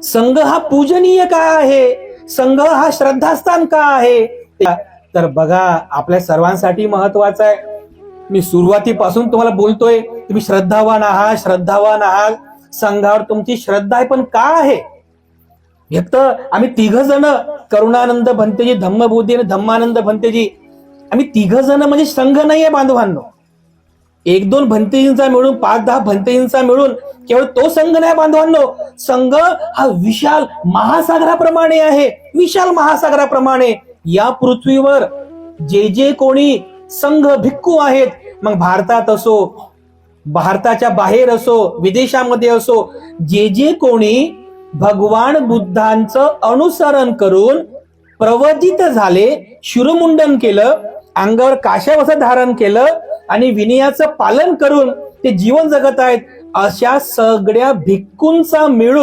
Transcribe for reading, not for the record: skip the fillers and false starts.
संघ हा पूजनीय का आहे, संघ हा श्रद्धास्थान का आहे, तर बघा आपल्या सर्वांसाठी महत्वाचं आहे. मी सुरुवातीपासून तुम्हाला बोलतोय, तुम्ही श्रद्धावान आहात, श्रद्धावान आहात. संघावर तुमची श्रद्धा आहे, पण का आहे? एक तर आम्ही तिघ जण, करुणानंद भंतेजी, धम्मबुद्धी आणि धम्मानंद भंतेजी, आम्ही तिघ जण म्हणजे संघ नाहीये बांधवांनो. एक दोन भंतेजींचा मिळून, 5-10 भंतेजींचा मिळून केवळ तो संघ नाही बांधवांनो. संघ हा विशाल महासागराप्रमाणे आहे, विशाल महासागराप्रमाणे. या पृथ्वीवर जे जे कोणी संघ भिक्खू आहेत, मग भारतात असो, भारताच्या बाहेर असो, विदेशामध्ये असो, जे जे कोणी भगवान बुद्धांचं अनुसरण करून प्रवजित झाले, शिरोमुंडन केलं, अंगावर काशावस धारण केलं आणि विनयाचं पालन करून ते जीवन जगत आहेत, अशा सगळ्या भिक्खूंचा मिळून